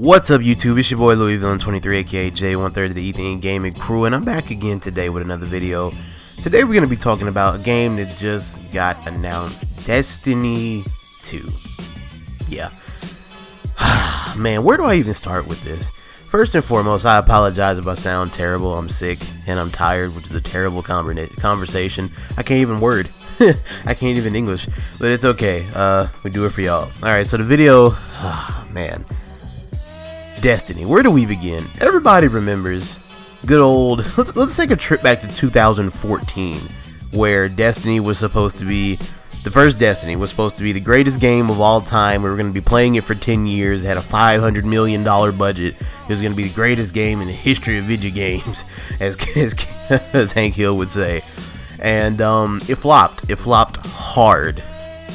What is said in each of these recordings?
What's up YouTube, it's your boy Louisvillain23 aka J1/3 of the Ethan Gaming Crew, and I'm back again today with another video. Today we're going to be talking about a game that just got announced, Destiny 2. Yeah. Man, where do I even start with this? First and foremost, I apologize if I sound terrible. I'm sick and I'm tired, which is a terrible conversation. I can't even word. I can't even English, but it's okay. We do it for y'all. Alright, so the video, man. Destiny, where do we begin? Everybody remembers good old, let's take a trip back to 2014, where Destiny was supposed to be, the first Destiny was supposed to be the greatest game of all time. We were going to be playing it for 10 years, it had a $500 million budget, it was going to be the greatest game in the history of video games, as Hank Hill would say. And it flopped hard.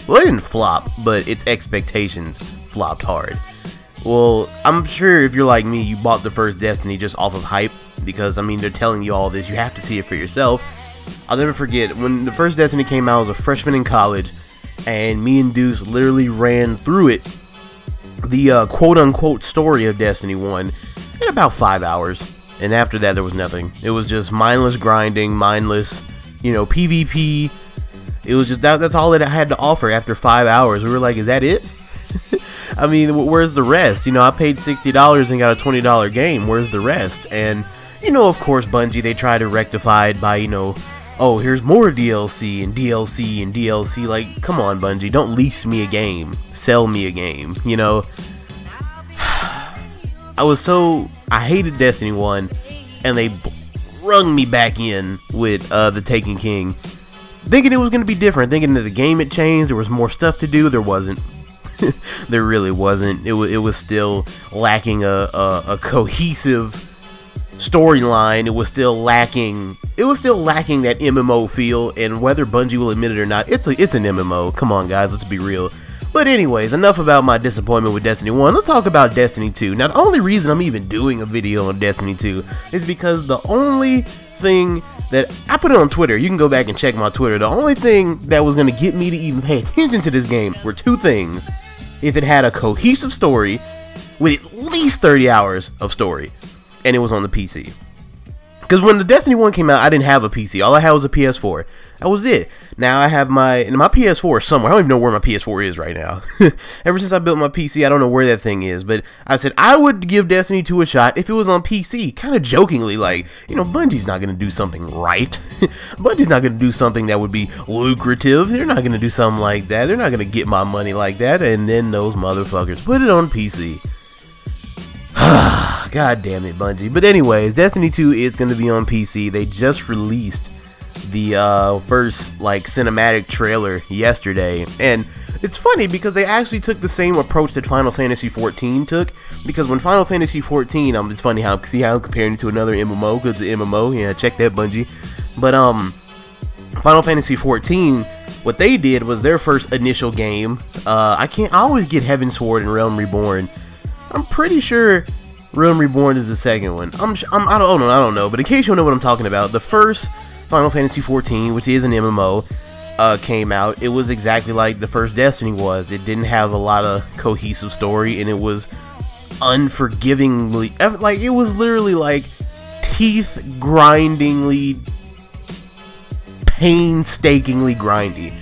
Well, it didn't flop, but its expectations flopped hard. Well, I'm sure if you're like me, you bought the first Destiny just off of hype, because, I mean, they're telling you all this, you have to see it for yourself. I'll never forget, when the first Destiny came out, I was a freshman in college, and me and Deuce literally ran through it, the quote-unquote story of Destiny 1, in about 5 hours, and after that, there was nothing. It was just mindless grinding, mindless, you know, PvP. It was just, that's all it had to offer after 5 hours. We were like, is that it? I mean, where's the rest? You know, I paid $60 and got a $20 game. Where's the rest? And, you know, of course, Bungie, they try to rectify it by, you know, oh, here's more DLC and DLC and DLC. Like, come on, Bungie, don't lease me a game. Sell me a game, you know? I hated Destiny 1, and they brung me back in with the Taken King, thinking it was going to be different, thinking that the game had changed, there was more stuff to do. There wasn't. There really wasn't. It was still lacking a cohesive storyline. It was still lacking that MMO feel, and whether Bungie will admit it or not, it's an MMO. Come on, guys, let's be real. But anyways, enough about my disappointment with Destiny 1. Let's talk about Destiny 2. Now, the only reason I'm even doing a video on Destiny 2 is because the only thing that I put it on Twitter, you can go back and check my Twitter, the only thing that was going to get me to even pay attention to this game were two things. If it had a cohesive story with at least 30 hours of story, and it was on the PC. Because when the Destiny 1 came out, I didn't have a PC. All I had was a PS4. That was it. Now I have my PS4 somewhere. I don't even know where my PS4 is right now. Ever since I built my PC, I don't know where that thing is. But I said I would give Destiny 2 a shot if it was on PC. Kind of jokingly, like, you know, Bungie's not going to do something right. Bungie's not going to do something that would be lucrative. They're not going to do something like that. They're not going to get my money like that. And then those motherfuckers put it on PC. God damn it, Bungie. But anyways, Destiny 2 is going to be on PC. They just released the first, like, cinematic trailer yesterday. And it's funny because they actually took the same approach that Final Fantasy 14 took. Because when Final Fantasy 14, it's funny how I'm comparing it to another MMO, because it's an MMO. Yeah, check that, Bungie. But Final Fantasy 14, what they did was their first initial game. I always get Heavensward and Realm Reborn. I'm pretty sure Realm Reborn is the second one. I don't know. But in case you don't know what I'm talking about, the first Final Fantasy 14, which is an MMO, came out. It was exactly like the first Destiny was. It didn't have a lot of cohesive story, and it was unforgivingly, like, it was literally like teeth grindingly, painstakingly grindy.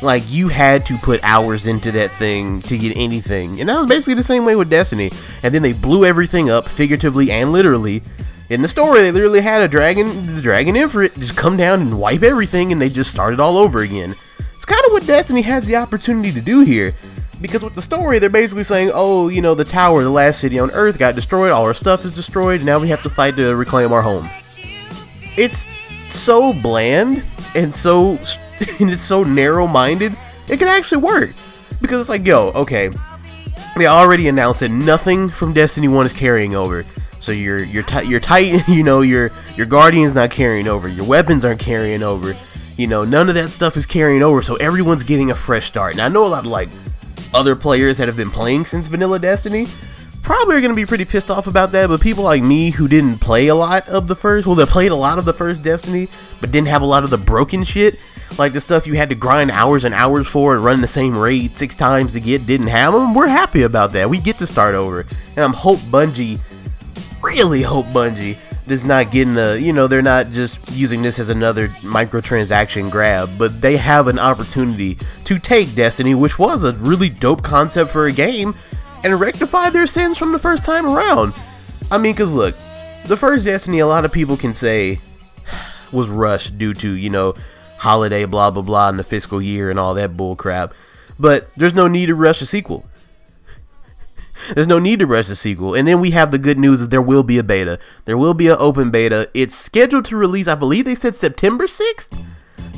Like, you had to put hours into that thing to get anything. And that was basically the same way with Destiny. And then they blew everything up, figuratively and literally. In the story, they literally had the dragon Ifrit just come down and wipe everything, and they just started all over again. It's kind of what Destiny has the opportunity to do here. Because with the story, they're basically saying, oh, you know, the tower, the last city on Earth, got destroyed, all our stuff is destroyed, now we have to fight to reclaim our home. It's so bland, and it's so narrow-minded, it can actually work. Because it's like, yo, okay, they already announced that nothing from Destiny 1 is carrying over. So your Titan, you know, your Guardian's not carrying over, your weapons aren't carrying over, you know, none of that stuff is carrying over, so everyone's getting a fresh start. Now, I know a lot of, like, other players that have been playing since Vanilla Destiny probably are going to be pretty pissed off about that, but people like me who didn't play a lot of the first, well, that played a lot of the first Destiny, but didn't have a lot of the broken shit, like the stuff you had to grind hours and hours for and run the same raid 6 times to get, didn't have them. We're happy about that. We get to start over, and I'm really hope Bungie is not getting the, you know, they're not just using this as another microtransaction grab, but they have an opportunity to take Destiny, which was a really dope concept for a game, and rectify their sins from the first time around. I mean, because look, the first Destiny, a lot of people can say was rushed due to, you know, holiday blah blah blah in the fiscal year and all that bull crap, but there's no need to rush a sequel. There's no need to rush the sequel. And then we have the good news that there will be a beta. There will be an open beta. It's scheduled to release, I believe they said September 6th.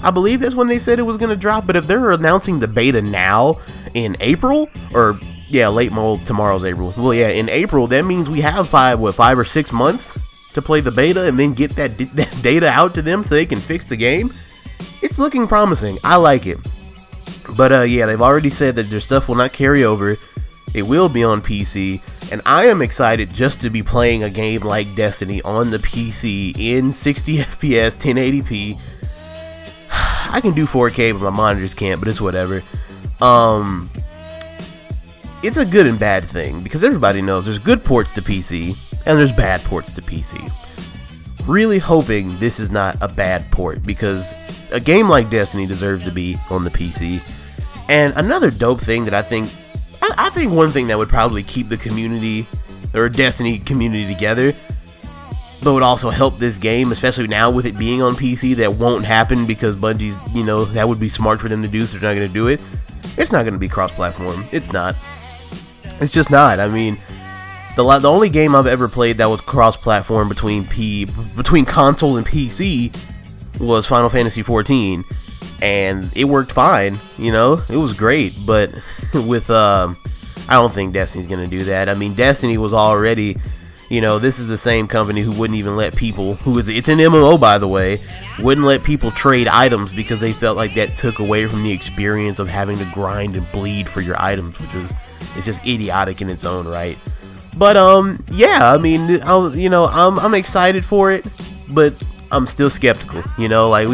I believe that's when they said it was going to drop. But if they're announcing the beta now in April, or yeah, tomorrow's April. Well, yeah, in April, that means we have 5 or 6 months to play the beta and then get that data out to them so they can fix the game. It's looking promising. I like it. But yeah, they've already said that their stuff will not carry over. It will be on PC, and I am excited just to be playing a game like Destiny on the PC in 60 FPS, 1080p. I can do 4K, but my monitors can't, but it's whatever. It's a good and bad thing, because everybody knows there's good ports to PC, and there's bad ports to PC. Really hoping this is not a bad port, because a game like Destiny deserves to be on the PC. And another dope thing that I think one thing that would probably keep the community, or Destiny community, together, but would also help this game, especially now with it being on PC, that won't happen because Bungie's, you know, that would be smart for them to do, so they're not going to do it. It's not going to be cross-platform. It's not. It's just not. I mean, the only game I've ever played that was cross-platform between console and PC was Final Fantasy XIV. And it worked fine, you know, it was great, but with, I don't think Destiny's gonna do that. I mean, Destiny was already, you know, this is the same company who wouldn't even let people, it's an MMO by the way, wouldn't let people trade items because they felt like that took away from the experience of having to grind and bleed for your items, which is, it's just idiotic in its own right. But, yeah, I mean, you know, I'm excited for it, but I'm still skeptical, you know, like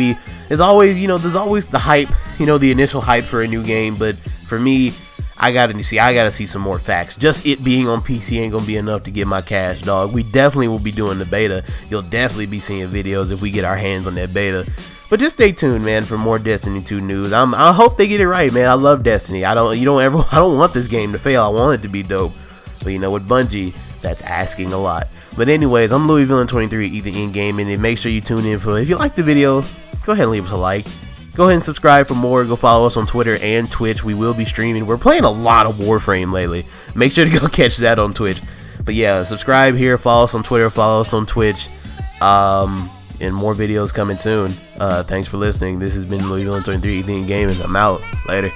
there's always, you know, there's always the hype, you know, the initial hype for a new game, but for me, I gotta see some more facts. Just it being on PC ain't gonna be enough to get my cash, dog. We definitely will be doing the beta. You'll definitely be seeing videos if we get our hands on that beta. But just stay tuned, man, for more Destiny 2 news. I hope they get it right, man. I love Destiny. I don't want this game to fail. I want it to be dope. But you know, with Bungie, that's asking a lot. But anyways, I'm LouisVillain23, Ethan in Gaming, and make sure you tune in for, if you like the video, go ahead and leave us a like. Go ahead and subscribe for more. Go follow us on Twitter and Twitch. We will be streaming. We're playing a lot of Warframe lately. Make sure to go catch that on Twitch. But yeah, subscribe here, follow us on Twitter, follow us on Twitch, and more videos coming soon. Thanks for listening. This has been LouisVillain23, Ethan in Gaming. I'm out. Later.